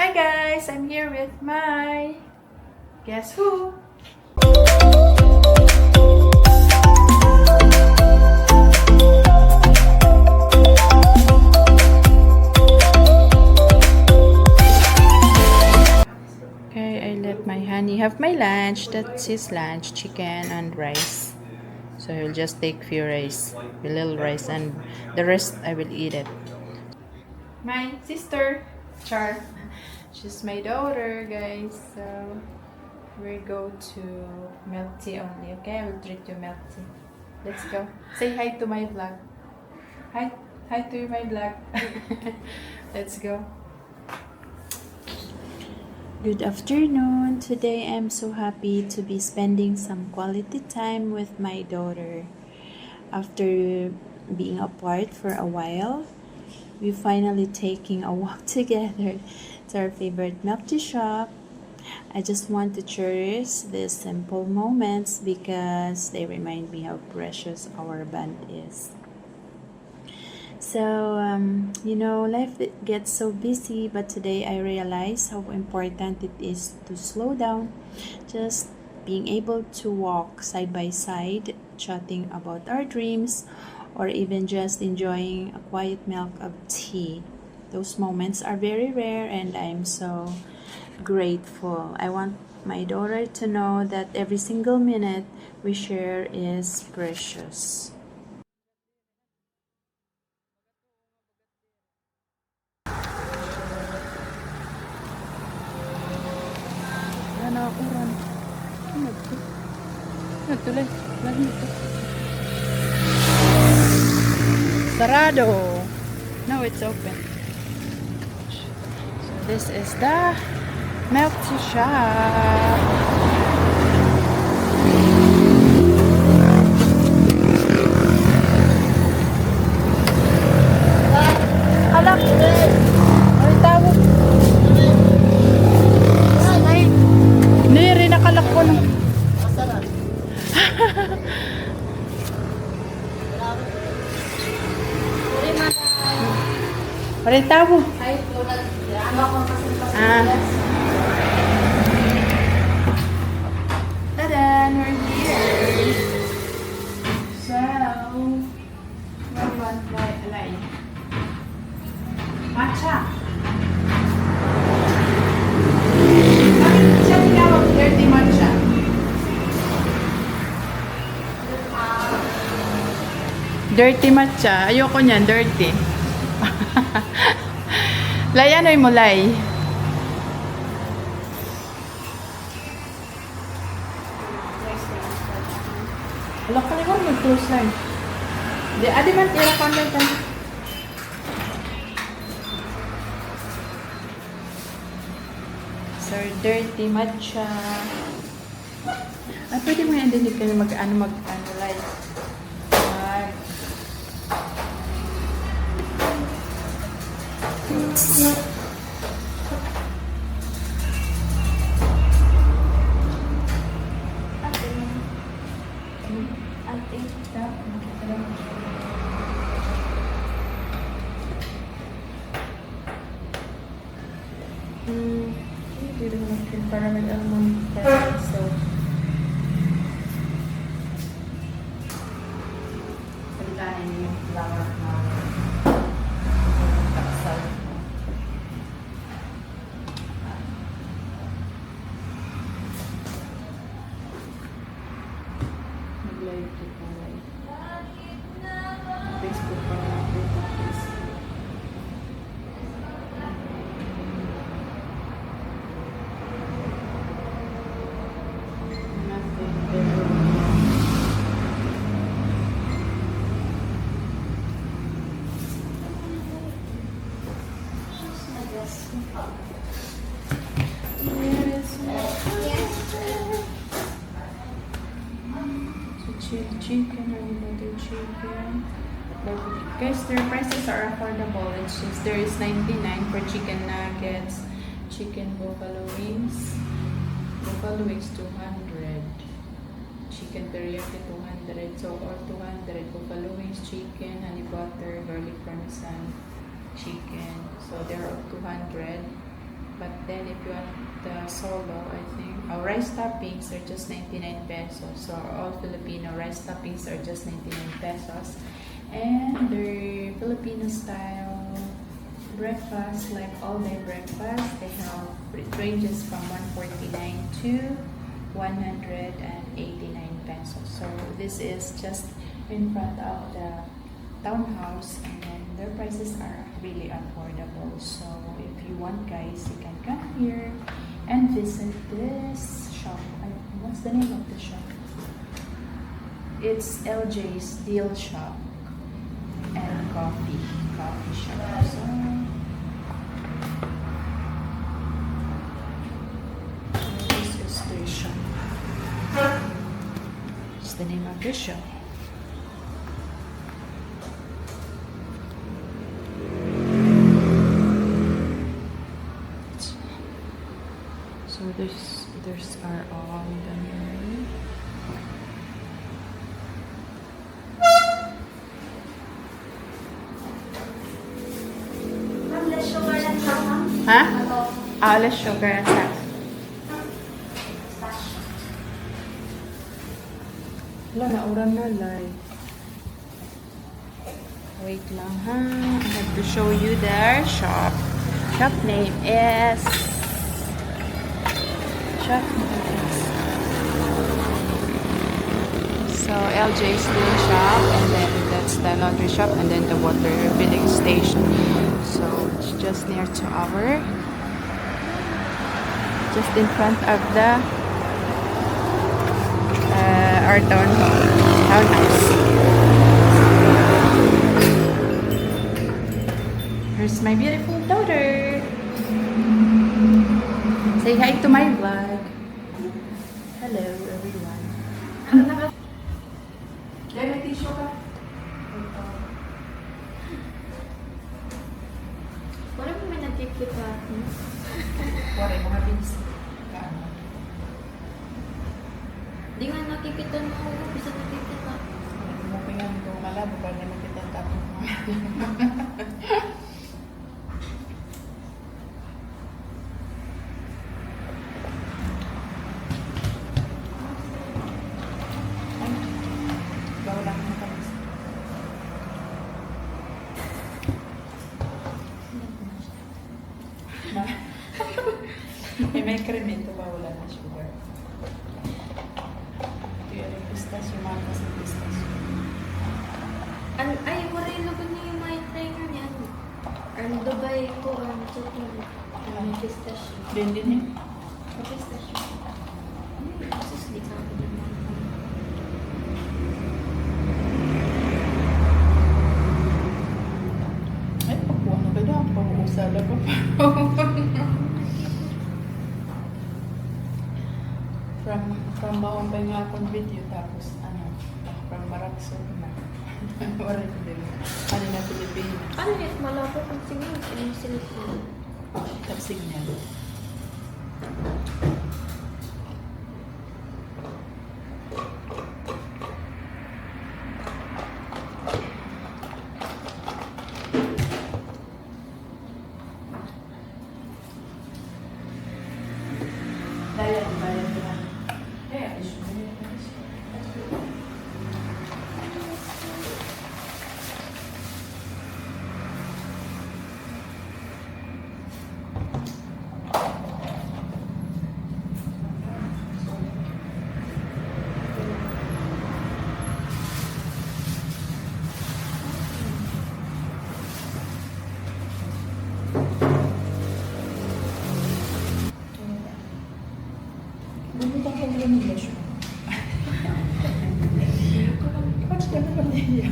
Hi guys, I'm here with my guess who? Okay, I let my honey have my lunch. That's his lunch, chicken and rice. So he'll just take few rice, a little rice, and the rest I will eat it. My sister, Char. She's my daughter, guys. So we go to milk tea only. Okay, I will treat you milk tea. Let's go. Say hi to my vlog. Hi to my vlog. Let's go. Good afternoon. Today I'm so happy to be spending some quality time with my daughter. After being apart for a while, we finally taking a walk together to our favorite milk tea shop. I just want to cherish these simple moments because they remind me how precious our bond is. So, life gets so busy, but today I realize how important it is to slow down. Just being able to walk side by side, chatting about our dreams, or even just enjoying a quiet milk of tea. Those moments are very rare, and I'm so grateful. I want my daughter to know that every single minute we share is precious. Ano ako ron? Nagtuloy. Sarado. No, it's open. So this is the milk tea shop. Alak. Ay, tawag. Hindi rin nakalak ko ng... Parin tawag. Tada! We're here. So, what do you want to like? Matcha. Bakit siya tinawag dirty matcha? Dirty matcha. Ayoko niyan, dirty. Lay, ano'y mo, Lay? Wala ka liwan, mag-close line. Di, adi man, tira comment ka. So, dirty matcha. Ay, pwede mo yan din ka mag-ano, Lay. Hindi ko natin para mag-almond so pagkain yung flour na taksal. Mag-live ko pa live. Facebook pa na chicken and butter chicken. Guys, their prices are affordable. It's just there is 99 for chicken nuggets, chicken buffalo wings. Buffalo wings 200. Chicken teriyaki 200. So all 200. Buffalo wings, chicken, honey butter, garlic parmesan, chicken. So they're all 200. But then if you want the solo, I think rice toppings are just 99 pesos. So all Filipino rice toppings are just 99 pesos. And the Filipino style breakfast, like all day breakfast, they have, it ranges from 149 to 189 pesos. So this is just in front of the townhouse, and then their prices are really affordable. So if you want, guys, you can come here and visit this shop. What's the name of the shop? It's LJ's Deal Shop and Coffee Shop. So this is the shop. It's the name of the shop. So there's are all the menu. Huh? Less sugar and salt. Wala, nauran na lai. Wait lang ha. I have to show you their shop. Shop name is... So LJ's Steel Shop, and then that's the laundry shop, and then the water filling station. So it's just near to just in front of the our townhouse. Here's my beautiful daughter. Say hi to my vlog. Hello, everyone. May tissue ka? Wala mo may nagkikita ka? Wala, mga bins. Di nga nakikita mo ako. Bisa nakikita. Mo pa yan kung malabo para naman kita tapos. May cream ito ba? Wala na sugar. Ito yung pistachio, mga kasi pistachio. Ay, wala yung laban niya yung mga trainer niya. Ang Dubai ko, ang chocolate. May pistachio. Din eh. May pistachio. Sus, di ka ako din naman. Ay, pagkuha na kayo. Pag-uusala ko pa. From bawang pa nga akong video, tapos from Barakso na. Wala din. Ano na Pilipinas. Ano yun? Malabo kung siguro. Ano sila sila? Tapsig niya. Bayad na. Eh, bumutang ka nila ng lotion. Bakit ka naman niya?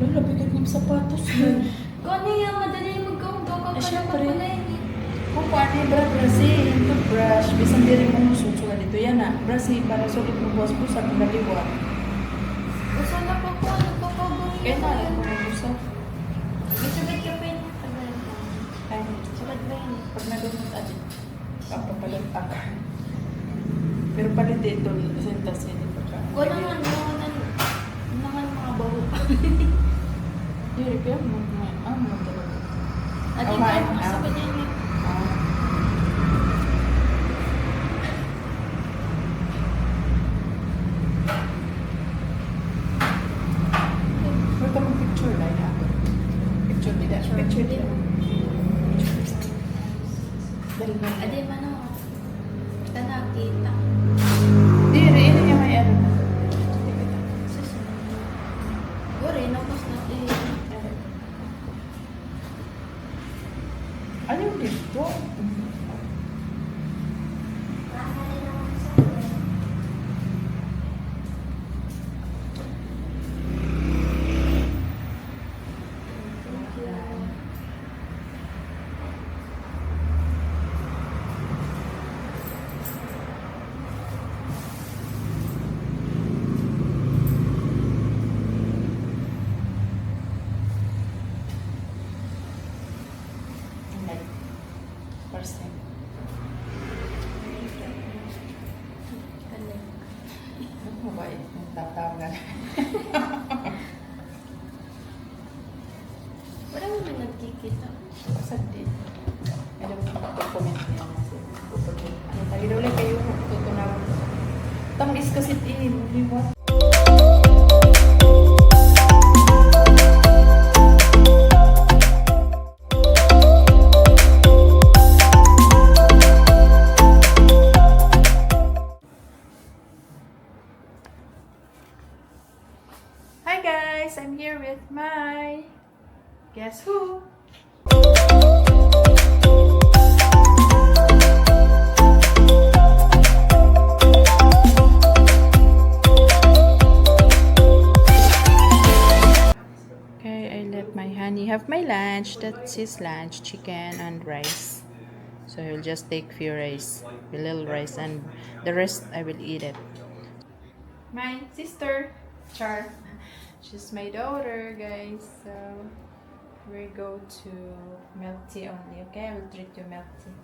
Lala, bigat ng sapatos yun. Kung ano yung madali mag-gaw-gaw ka pa syempre. naman pala yun eh. Kung paano yung brush yung toothbrush, bisan diri mo susuga dito yan brush para sulit mo buwas po sa pinaliwa. Gusto na pa po, nagpapagaw Kaya na, alam mo gusto. May sabat ka pa yun. Ay, Sabat ba yun? pag nagumot adi, papapalit ako. Pero palit ito, sintas yun ito ka. Kung naman, naman Diri kaya mo mo talaga. Adi Oh, ba? hi. Gusto ko niya yun. Ito mo picture lang ako. Picture nila. Picture nila. Dali na. Adi ba no? Kita nakita. Diri, ini niya may ano. Susunod. Guri, nakos na Ano yung dito? First time. Ano mo ba yung tatawagan? Wala mo na nagkikita. Pasad din. Alam mo yung comment niya kasi. Ano tayo daw lang kayo tutunaw. Tamis kasi din. Liwat. Hi guys, I'm here with my guess who? Okay, I let my honey have my lunch. That's his lunch, chicken and rice. So he'll just take few rice, a little rice, and the rest I will eat it. My sister, Char. She's my daughter, guys. So we go to milk tea only. Okay, I will treat you milk tea.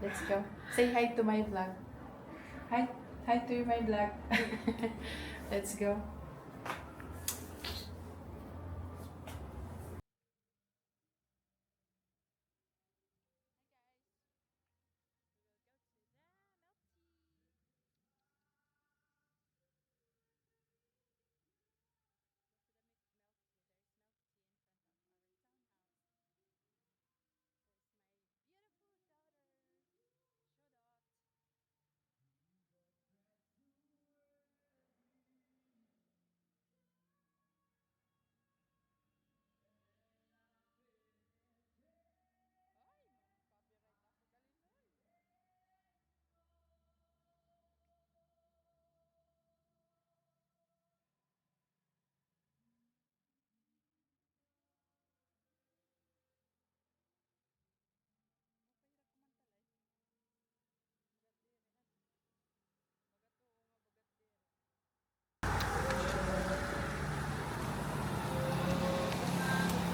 Let's go. Say hi to my vlog. Hi to my vlog. Let's go.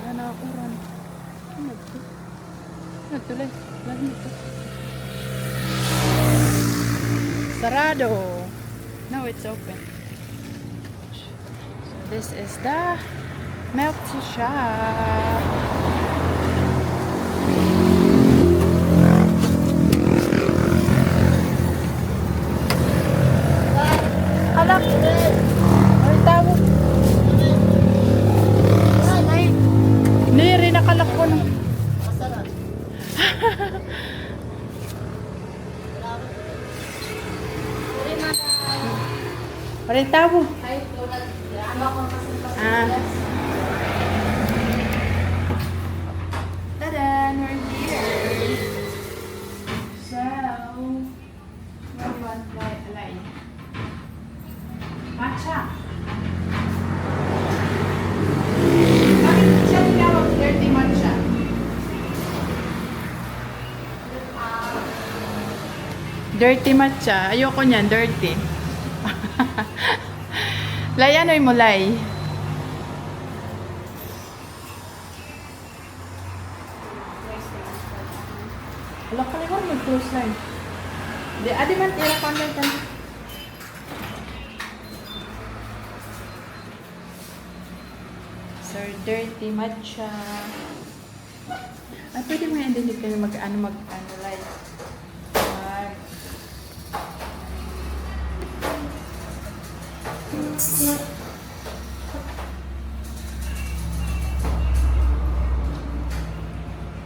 Ano ako ron? Nagtuloy. Sarado. No, it's open. So this is the milk tea shop. Alak. Ay, tawag. Niri, nakalak ko na. Parin tabo. Tada, we're here. So, what do you want to like? Matcha. Bakit siya tinawag dirty matcha? Dirty matcha. Ayoko niyan, dirty. Lay, ano'y mo, Lay? Wala ka lang mag-close line. Di, adi man, tira ka lang ka. or dirty matcha. Ay, pwede mo yan din kayo mag-ano, like, mag,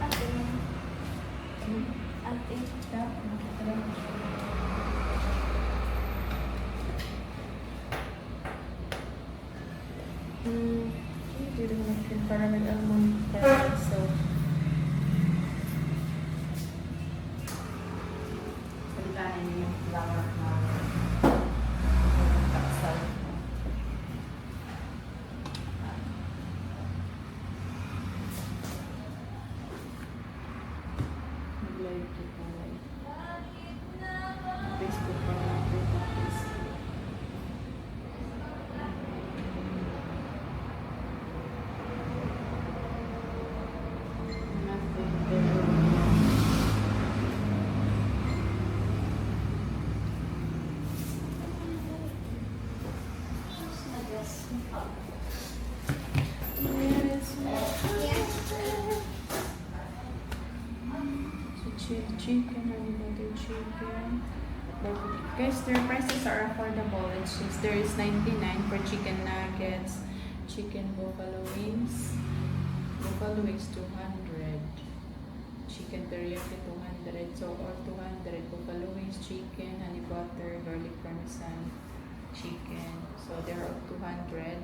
Ate. Hindi ko natin para mag-almond caramel. So, palitanin niyo yung flour na taksal. Mag-live kita live. Facebook pa natin. Chicken and butter chicken. Guys, their prices are affordable. It's just there is 99 for chicken nuggets, chicken buffalo wings. Buffalo wings 200. Chicken teriyaki 200. So all 200. Buffalo wings, chicken, honey butter, garlic parmesan, chicken. So they're all 200.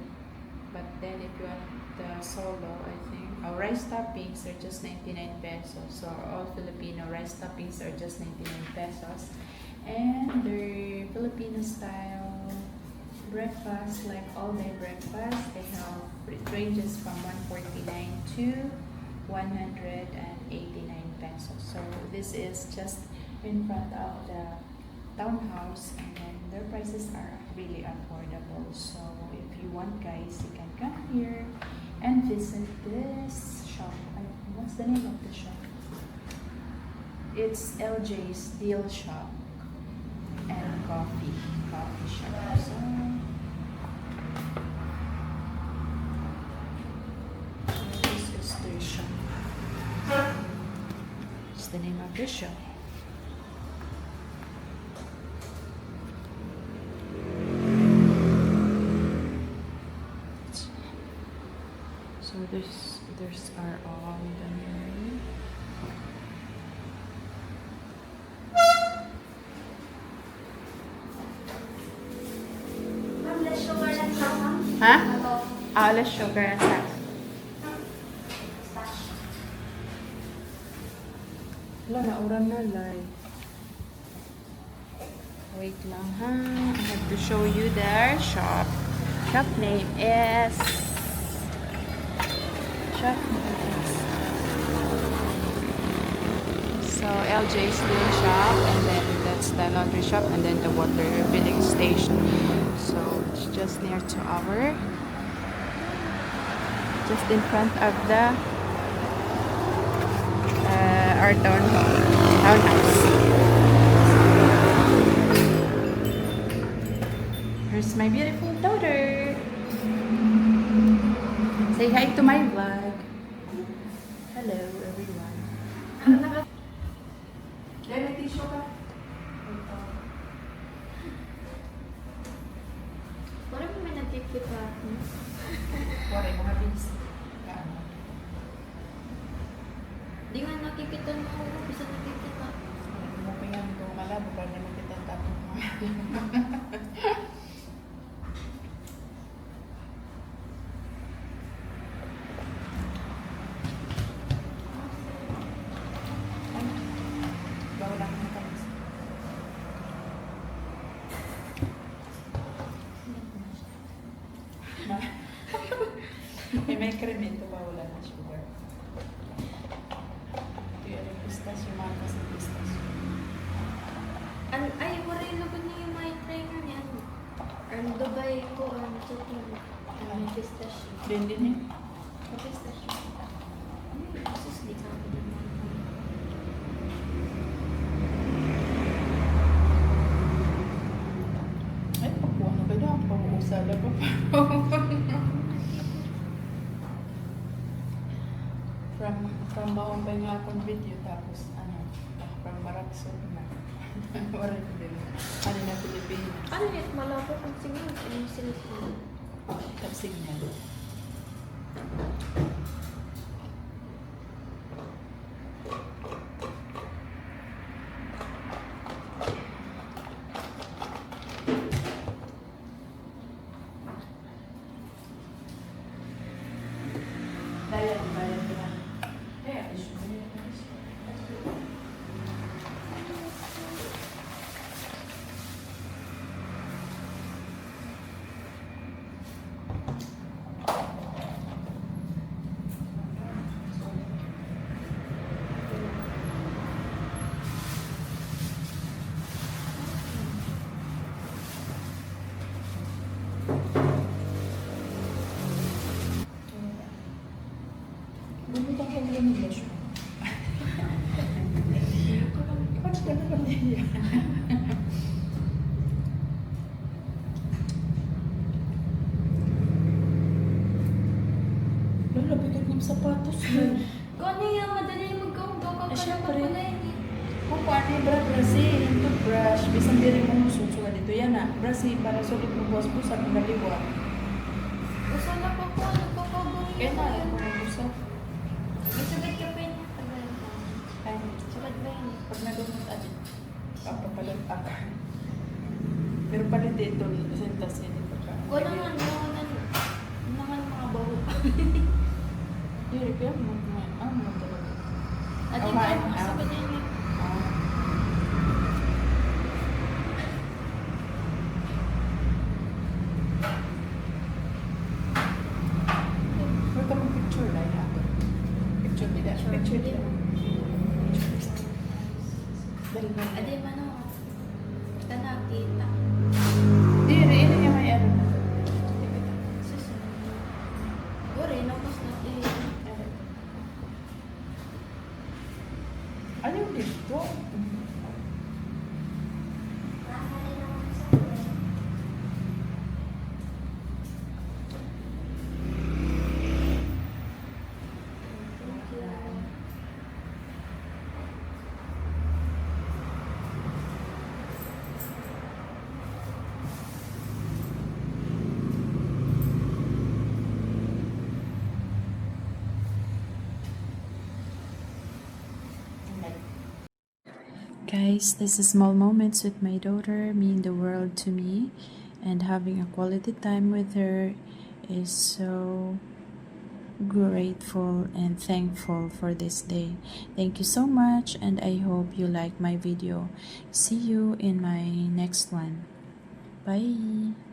But then if you want the solo, I think rice toppings are just 99 pesos. So all Filipino rice toppings are just 99 pesos. And their Filipino style breakfast, like all day breakfast, they have, it ranges from 149 to 189 pesos. So this is just in front of the townhouse, and then their prices are really affordable. So if you want, guys, you can come here and visit this shop. What's the name of the shop? It's LJ's Deal Shop and Coffee Shop. So this is their shop. What's the name of the shop? So there's are all the menu. Ma'am, less sugar lang lang, ma'am. Ha? Ano? Less sugar and salt. Wala, nauran na live. Wait lang ha. I have to show you their shop. Shop name is so LJ's Little Shop, and then that's the laundry shop, and then the water filling station. So it's just near to just in front of the our townhouse. Here's my beautiful daughter. Say hi to my vlog. Hello, everyone. May tissue ka? Wala mo may natipid ka. Wala, mga bins. Di nga nakikitan mo ako. Bisa nakikita. Mo pa yan kung malabo para naman kita tatong. May kremento pa, wala na sugar. Ito yung pistachio, mga kasi pistachio. Ay, wala yung laban niya yung may trainer niya. Dubai ko, chocolate. May pistachio. Din eh. Pistachio. Sus, di ka ako din. Ay, pagkuha na kayo. Pag-uusala ko pa. From Maumbay nga akong video, tapos ano, from Maragso na. Wala din. Ano na Pilipinas. Ano yun? Malabo ang signal. Ano yung cellphone? Tap signal. Bayad na. Kaya, issue mo yun. Bumita ko ng English mo. Bakit ka naman niya? Lalo, bigat ng sapatos mo. Kung ano yung madali mag-gaw-gaw ka pa Syempre. naman pala yun eh. Kung paano yung brush yung toothbrush, bisan diri mo susuga dito yan na. Brush para sulit mo buwas-busa kung naliwa. Gusto na pa po, nagpapagawin Kaya ko na, yun. kung busa. May sagat ka pa yun. Tagal pa. Ay, Sagat ba yun? pag nagumot adi, papapalit ako. Pero palit dito, sentas yan ito ka. Kung naman, naman mga baho. Diri kaya mo talaga. At Oh, yung my, mga sagat yun yun. Huwag ka mag-picture lang ako. Picture nila. Picture nila. Dali ba? Adi man o. Kita nakita. Diri, ina niya may ano. Susunod. Guri, nakos na eh. Ano yung dito? Guys, this is small moments with my daughter mean the world to me, and having a quality time with her is so grateful and thankful for this day. Thank you so much, and I hope you like my video. See you in my next one. Bye.